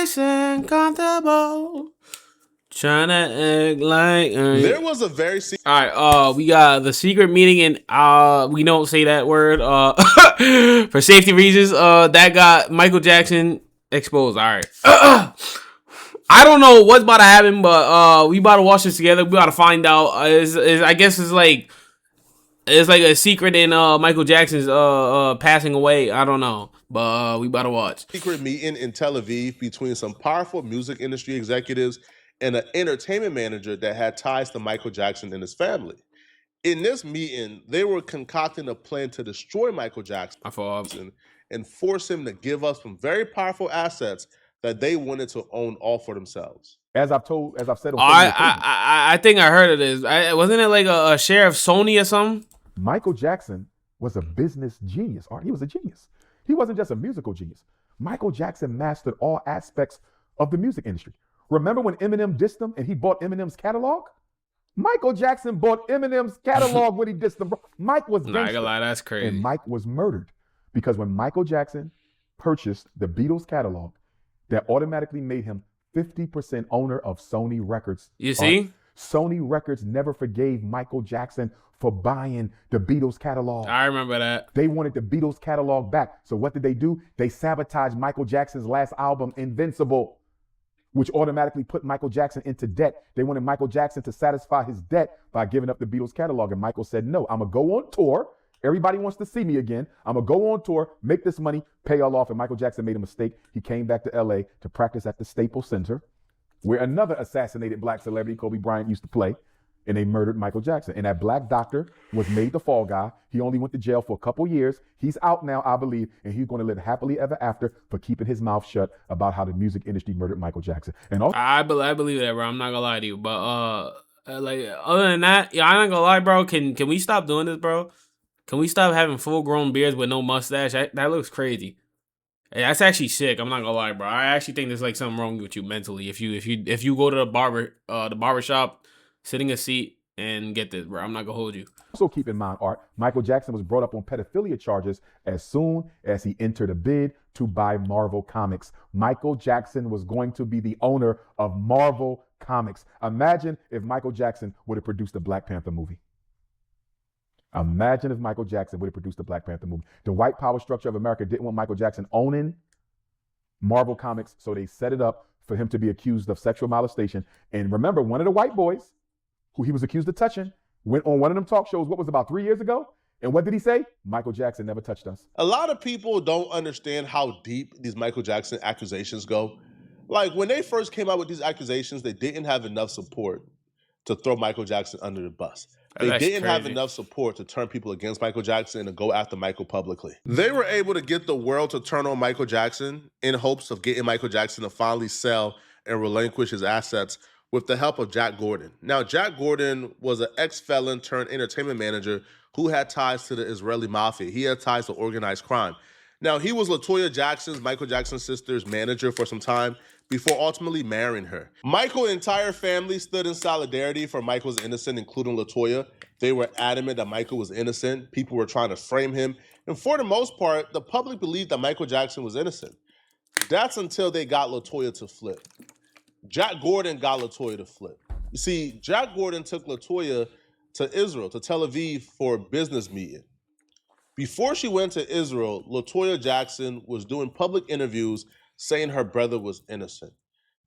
nice and comfortable. Trying to act like There was a very all right, we got the secret meeting, and we don't say that word for safety reasons. That got Michael Jackson exposed. All right. I don't know what's about to happen, but we about to watch this together. We about to find out. I guess it's like a secret in Michael Jackson's passing away. I don't know, but we about to watch. secret meeting in Tel Aviv between some powerful music industry executives and an entertainment manager that had ties to Michael Jackson and his family. In this meeting, they were concocting a plan to destroy Michael Jackson and force him to give up some very powerful assets that they wanted to own all for themselves. As I've said on I think I heard of this. Wasn't it like a share of Sony or something? Michael Jackson was a business genius. Art. He was a genius. He wasn't just a musical genius. Michael Jackson mastered all aspects of the music industry. Remember when Eminem dissed him and he bought Eminem's catalog? Michael Jackson bought Eminem's catalog when he dissed him. Mike was gangster. Not gonna lie, that's crazy. And Mike was murdered because when Michael Jackson purchased the Beatles catalog, that automatically made him 50% owner of Sony Records. You see? Sony Records never forgave Michael Jackson for buying the Beatles catalog. I remember that. They wanted the Beatles catalog back. So what did they do? They sabotaged Michael Jackson's last album, Invincible, which automatically put Michael Jackson into debt. They wanted Michael Jackson to satisfy his debt by giving up the Beatles catalog. And Michael said, no, I'm going to go on tour. Everybody wants to see me again. I'm going to go on tour, make this money, pay all off. And Michael Jackson made a mistake. He came back to LA to practice at the Staples Center, where another assassinated black celebrity, Kobe Bryant, used to play. And they murdered Michael Jackson. And that black doctor was made the fall guy. He only went to jail for a couple years. He's out now, I believe, and he's going to live happily ever after for keeping his mouth shut about how the music industry murdered Michael Jackson. And also, I believe that, bro. I'm not gonna lie to you, but like other than that, yeah, I'm not gonna lie, bro. Can we stop doing this, bro? Can we stop having full grown beards with no mustache? That looks crazy. That's actually sick. I'm not gonna lie, bro. I actually think there's like something wrong with you mentally. If you go to the barber shop, sit in a seat and get this, bro. I'm not gonna hold you. Also keep in mind, Art, Michael Jackson was brought up on pedophilia charges as soon as he entered a bid to buy Marvel Comics. Michael Jackson was going to be the owner of Marvel Comics. Imagine if Michael Jackson would have produced a Black Panther movie. Imagine if Michael Jackson would have produced a Black Panther movie. The white power structure of America didn't want Michael Jackson owning Marvel Comics, so they set it up for him to be accused of sexual molestation. And remember, one of the white boys who he was accused of touching went on one of them talk shows, what was about 3 years ago? And what did he say? Michael Jackson never touched us. A lot of people don't understand how deep these Michael Jackson accusations go. Like when they first came out with these accusations, they didn't have enough support to throw Michael Jackson under the bus. They didn't have enough support to turn people against Michael Jackson and to go after Michael publicly. They were able to get the world to turn on Michael Jackson in hopes of getting Michael Jackson to finally sell and relinquish his assets with the help of Jack Gordon. Now, Jack Gordon was an ex-felon turned entertainment manager who had ties to the Israeli mafia. He had ties to organized crime. Now, he was LaToya Jackson's, Michael Jackson's sister's manager for some time before ultimately marrying her. Michael's entire family stood in solidarity for Michael's innocent, including LaToya. They were adamant that Michael was innocent. People were trying to frame him. And for the most part, the public believed that Michael Jackson was innocent. That's until they got LaToya to flip. Jack Gordon got LaToya to flip. You see, Jack Gordon took LaToya to Israel, to Tel Aviv for a business meeting. Before she went to Israel, LaToya Jackson was doing public interviews saying her brother was innocent.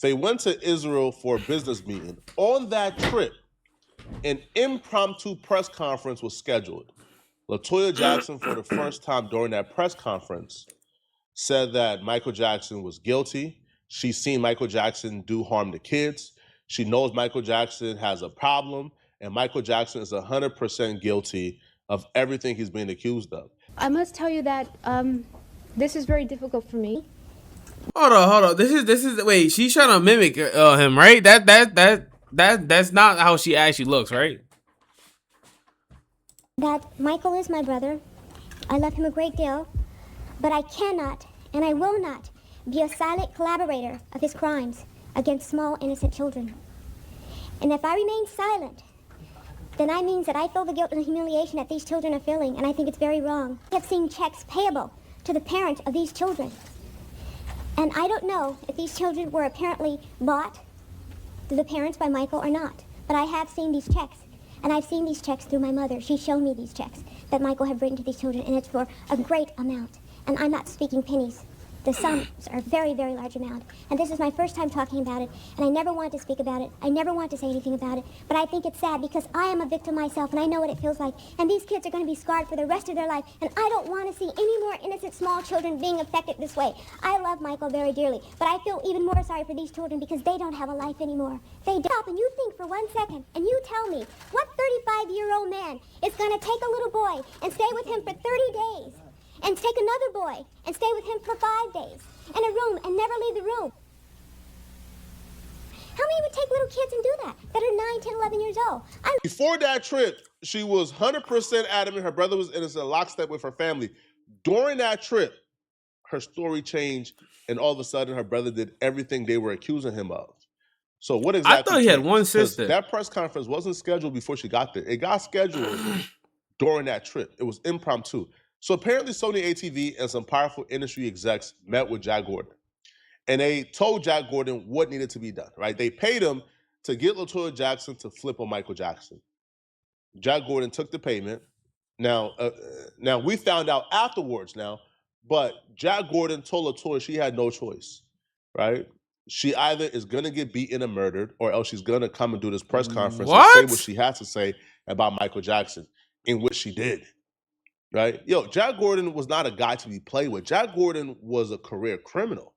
They went to Israel for a business meeting. On that trip, an impromptu press conference was scheduled. LaToya Jackson, for the first time during that press conference, said that Michael Jackson was guilty. She's seen Michael Jackson do harm to kids. She knows Michael Jackson has a problem, and Michael Jackson is 100% guilty of everything he's being accused of. I must tell you that this is very difficult for me. Hold on. This is wait. She's trying to mimic him, right? That's not how she actually looks, right? That Michael is my brother. I love him a great deal, but I cannot and I will not be a silent collaborator of his crimes against small innocent children. And if I remain silent, then that means that I feel the guilt and the humiliation that these children are feeling, and I think it's very wrong. I have seen checks payable to the parent of these children. And I don't know if these children were apparently bought to the parents by Michael or not. But I have seen these checks. And I've seen these checks through my mother. She's shown me these checks that Michael had written to these children, and it's for a great amount. And I'm not speaking pennies. The sums are a very, very large amount. And this is my first time talking about it, and I never want to speak about it. I never want to say anything about it. But I think it's sad because I am a victim myself, and I know what it feels like. And these kids are going to be scarred for the rest of their life, and I don't want to see any more innocent small children being affected this way. I love Michael very dearly, but I feel even more sorry for these children because they don't have a life anymore. They don't. And you think for 1 second, and you tell me, what 35-year-old man is going to take a little boy and stay with him for 30 days? And take another boy and stay with him for 5 days in a room and never leave the room? How many would take little kids and do that are 9, 10, 11 years old? Before that trip, she was 100% adamant her brother was innocent, lockstep with her family. During that trip, her story changed, and all of a sudden, her brother did everything they were accusing him of. So what exactly? I thought he had changed? one 'Cause sister. that press conference wasn't scheduled before she got there. It got scheduled during that trip. It was impromptu. So apparently Sony ATV and some powerful industry execs met with Jack Gordon. And they told Jack Gordon what needed to be done, right? They paid him to get LaToya Jackson to flip on Michael Jackson. Jack Gordon took the payment. Now we found out afterwards but Jack Gordon told LaToya she had no choice, right? She either is gonna get beaten and murdered, or else she's gonna come and do this press conference and say what she has to say about Michael Jackson, in which she did. Right? Jack Gordon was not a guy to be played with. Jack Gordon was a career criminal.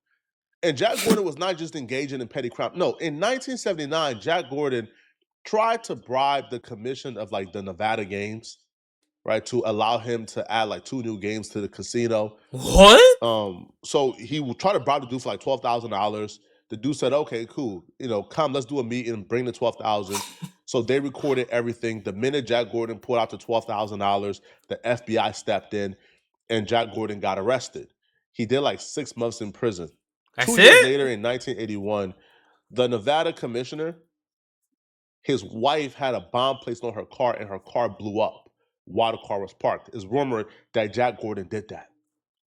And Jack Gordon was not just engaging in petty crime. No, in 1979, Jack Gordon tried to bribe the commission of the Nevada games, right, to allow him to add 2 new games to the casino. What? So he would try to bribe the dude for $12,000. The dude said, okay, cool. Come, let's do a meeting and bring the $12,000. So they recorded everything. The minute Jack Gordon pulled out the $12,000, the FBI stepped in and Jack Gordon got arrested. He did 6 months in prison. That's 2 years it? later, in 1981, the Nevada commissioner, his wife had a bomb placed on her car and her car blew up while the car was parked. It's rumored that Jack Gordon did that.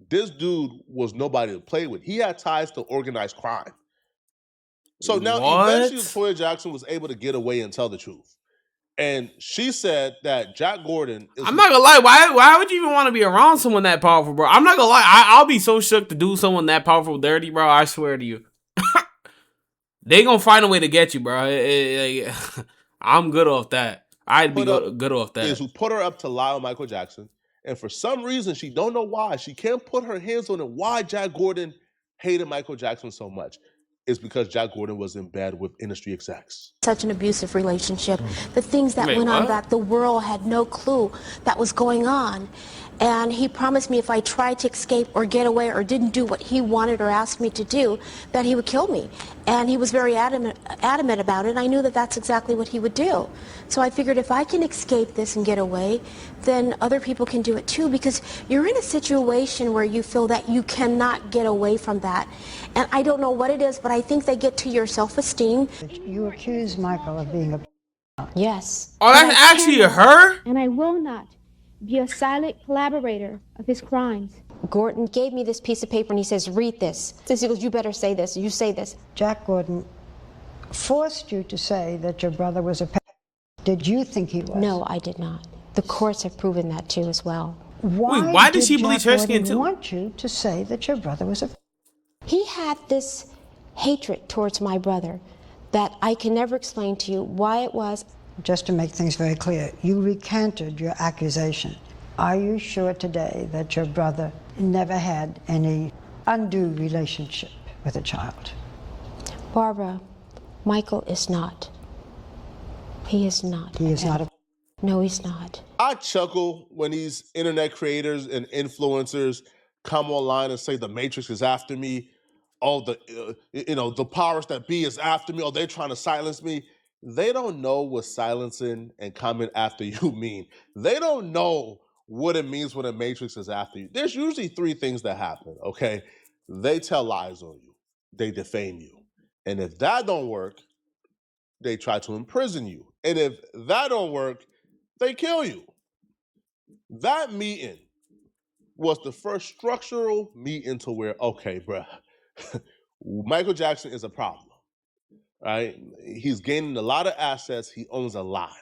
This dude was nobody to play with. He had ties to organized crime. So now eventually LaToya Jackson was able to get away and tell the truth. And she said that Jack Gordon is... I'm not gonna lie, why would you even want to be around someone that powerful, bro? I'm not gonna lie, I'll be so shook to do someone that powerful dirty, bro. I swear to you. They gonna find a way to get you, bro. I'm good off that. I'd be good off that. Is who put her up to lie on Michael Jackson. And for some reason, she don't know why. She can't put her hands on it. Why Jack Gordon hated Michael Jackson so much. It's because Jack Gordon was in bed with industry execs. Such an abusive relationship. The things that went on back, the world had no clue that was going on. And he promised me if I tried to escape or get away or didn't do what he wanted or asked me to do, that he would kill me. And he was very adamant about it. I knew that that's exactly what he would do. So I figured if I can escape this and get away, then other people can do it too, because you're in a situation where you feel that you cannot get away from that. And I don't know what it is, but I think they get to your self-esteem. You accuse Michael of being a... Yes. Oh, that's actually her? And I will not be a silent collaborator of his crimes. Gordon gave me this piece of paper and he says, read this. He goes, you better say this. You say this. Jack Gordon forced you to say that your brother was a... Did you think he was? No, I did not. The courts have proven that too as well. Why did she bleach her skin too? I want you to say that your brother was a... He had this hatred towards my brother that I can never explain to you why it was. Just to make things very clear, you recanted your accusation. Are you sure today that your brother never had any undue relationship with a child? Barbara, Michael is not. He is not. He is not a... No, he's not. I chuckle when these internet creators and influencers come online and say the Matrix is after me. Oh, the powers that be is after me. Oh, they're trying to silence me. They don't know what silencing and coming after you mean. They don't know what it means when a Matrix is after you. There's usually 3 things that happen, okay? They tell lies on you. They defame you. And if that don't work, they try to imprison you. And if that don't work, they kill you. That meeting was the first structural meeting to where, okay, bruh, Michael Jackson is a problem, right? He's gaining a lot of assets. He owns a lot.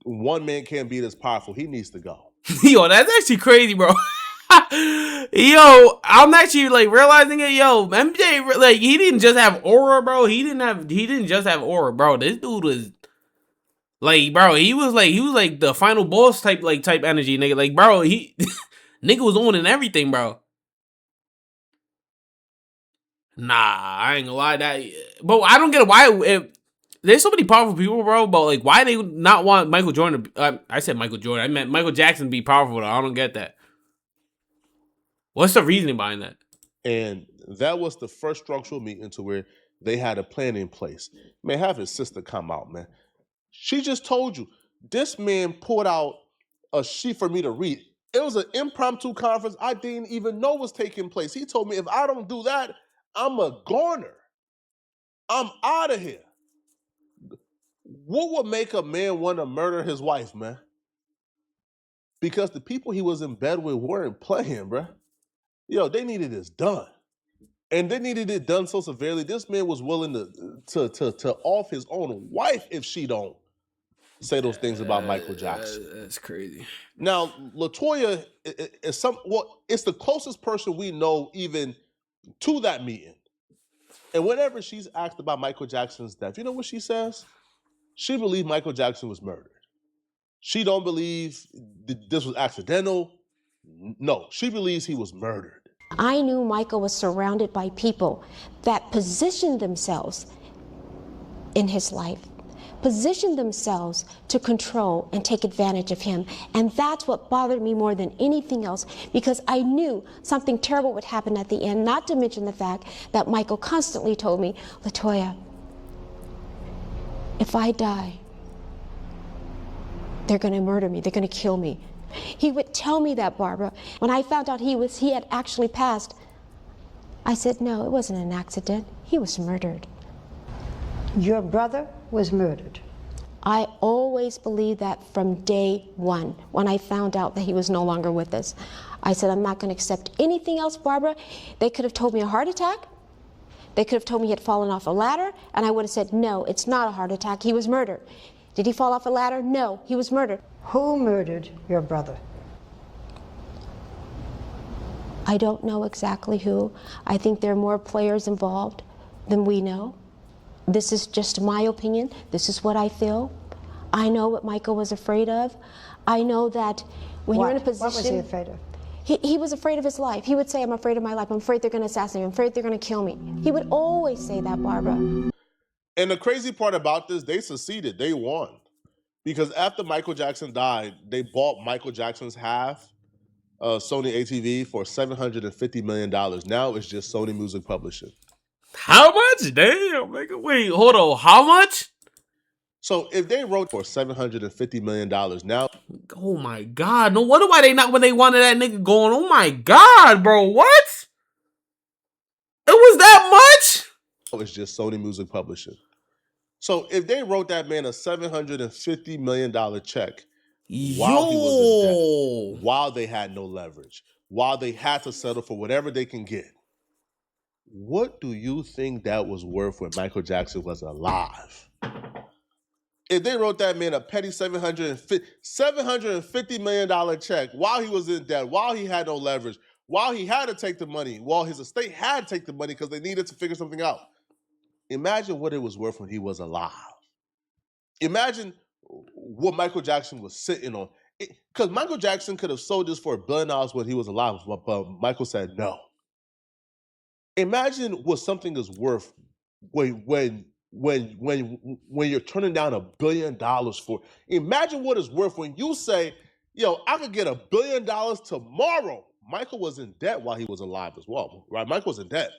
One man can't be this powerful. He needs to go. Yo, that's actually crazy, bro. Yo, I'm actually like realizing it. Yo, MJ, like he didn't just have aura, bro. He didn't just have aura, bro. This dude was like, bro, he was like the final boss type energy, nigga. Like, bro, he nigga was owning everything, bro. Nah, I ain't gonna lie that, but I don't get why. There's so many powerful people, bro, but like, why they not want Michael Jordan? I said Michael Jordan. I meant Michael Jackson to be powerful. Though. I don't get that. What's the reasoning behind that? And that was the first structural meeting to where they had a plan in place. Man, have his sister come out, man. She just told you. This man pulled out a sheet for me to read. It was an impromptu conference I didn't even know was taking place. He told me if I don't do that, I'm a goner. I'm out of here. What would make a man want to murder his wife, man? Because the people he was in bed with weren't playing, bro. Yo, they needed this done. And they needed it done so severely, this man was willing to off his own wife if she don't say those things about Michael Jackson. That's crazy. Now, LaToya is it's the closest person we know even to that meeting. And whenever she's asked about Michael Jackson's death, you know what she says? She believed Michael Jackson was murdered. She don't believe this was accidental. No, she believes he was murdered. I knew Michael was surrounded by people that positioned themselves in his life, positioned themselves to control and take advantage of him. And that's what bothered me more than anything else, because I knew something terrible would happen at the end, not to mention the fact that Michael constantly told me, LaToya, if I die, they're going to murder me, they're going to kill me. He would tell me that, Barbara. When I found out he had actually passed, I said, no, it wasn't an accident. He was murdered. Your brother was murdered. I always believed that from day one, when I found out that he was no longer with us. I said, I'm not going to accept anything else, Barbara. They could have told me a heart attack. They could have told me he had fallen off a ladder, and I would have said, no, it's not a heart attack. He was murdered. Did he fall off a ladder? No, he was murdered. Who murdered your brother? I don't know exactly who. I think there are more players involved than we know. This is just my opinion. This is what I feel. I know what Michael was afraid of. I know that when you're in a position... What was he afraid of? He was afraid of his life. He would say, I'm afraid of my life. I'm afraid they're going to assassinate me. I'm afraid they're going to kill me. He would always say that, Barbara. And the crazy part about this, they succeeded. They won. Because after Michael Jackson died, they bought Michael Jackson's half, Sony ATV, for $750 million. Now it's just Sony Music Publishing. How much? Damn, nigga. Wait, hold on. How much? So if they wrote for $750 million now... Oh my God. No wonder why they not when they wanted that nigga going, oh my God, bro. What? It was that much? It's just Sony Music Publishing. So if they wrote that man a $750 million check while he was in debt, while they had no leverage, while they had to settle for whatever they can get, what do you think that was worth when Michael Jackson was alive? If they wrote that man a petty $750 million check while he was in debt, while he had no leverage, while he had to take the money, while his estate had to take the money because they needed to figure something out, imagine what it was worth when he was alive. Imagine what Michael Jackson was sitting on. Because Michael Jackson could have sold this for $1 billion when he was alive, but Michael said no. Imagine what something is worth when you're turning down $1 billion for. Imagine what it's worth when you say, yo, I could get $1 billion tomorrow. Michael was in debt while he was alive as well, right? Michael was in debt.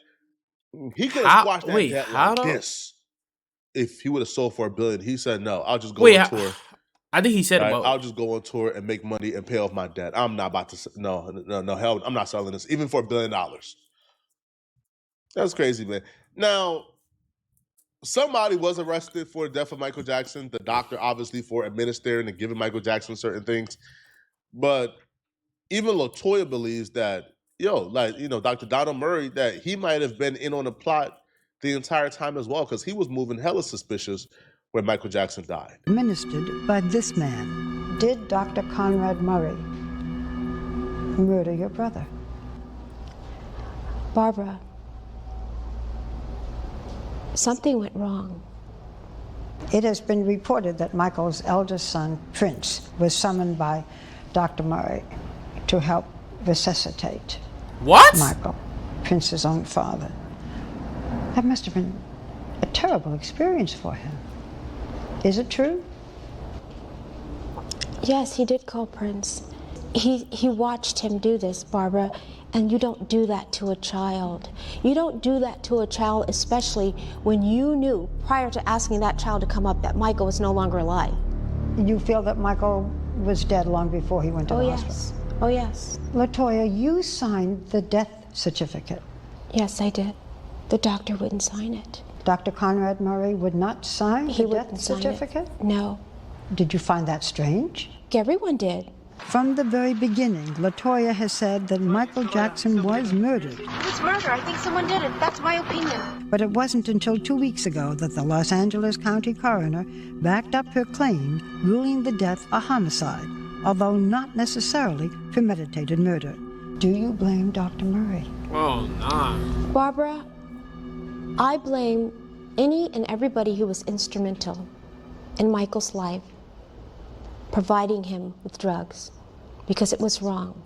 He could have squashed that debt like this if he would have sold for $1 billion. He said, no, I'll just go on tour. I think he said right? about... I'll just go on tour and make money and pay off my debt. I'm not about to... No, hell, I'm not selling this, even for $1 billion. That's crazy, man. Now, somebody was arrested for the death of Michael Jackson. The doctor, obviously, for administering and giving Michael Jackson certain things. But even LaToya believes that Dr. Donald Murray, that he might have been in on the plot the entire time as well, because he was moving hella suspicious when Michael Jackson died. Administered by this man. Did Dr. Conrad Murray murder your brother? Barbara, something went wrong. It has been reported that Michael's eldest son, Prince, was summoned by Dr. Murray to help resuscitate What? Michael, Prince's own father. That must have been a terrible experience for him. Is it true? Yes, he did call Prince. He watched him do this, Barbara, and you don't do that to a child. You don't do that to a child, especially when you knew, prior to asking that child to come up, that Michael was no longer alive. You feel that Michael was dead long before he went to the hospital? Oh, yes. LaToya, you signed the death certificate. Yes, I did. The doctor wouldn't sign it. Dr. Conrad Murray would not sign the death certificate? No. Did you find that strange? Everyone did. From the very beginning, LaToya has said that Michael Jackson was murdered. It's murder. I think someone did it. That's my opinion. But it wasn't until 2 weeks ago that the Los Angeles County coroner backed up her claim, ruling the death a homicide, although not necessarily premeditated murder. Do you blame Dr. Murray? Oh, nah. Barbara, I blame any and everybody who was instrumental in Michael's life, providing him with drugs, because it was wrong.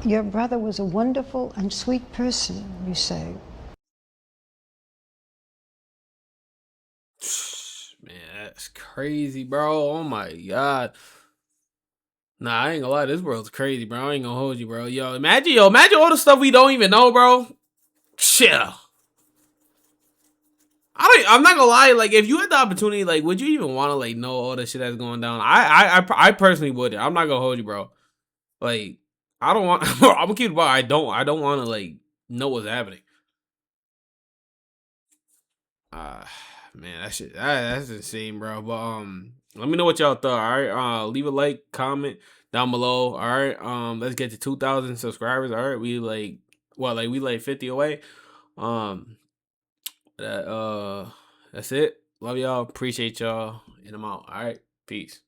Your brother was a wonderful and sweet person, you say. Man, that's crazy, bro. Oh my God. Nah, I ain't gonna lie. This world's crazy, bro. I ain't gonna hold you, bro. Imagine all the stuff we don't even know, bro. Shit. I'm not gonna lie. Like, if you had the opportunity, like, would you even want to like know all the shit that's going down? I personally wouldn't. I'm not gonna hold you, bro. Like, I don't want. I'm gonna keep it about. I don't want to like know what's happening. Man, that's insane, bro. But let me know what y'all thought. All right, leave a like, comment down below. All right, let's get to 2,000 subscribers. All right, we like 50 away. That's it. Love y'all. Appreciate y'all. And I'm out. All right, peace.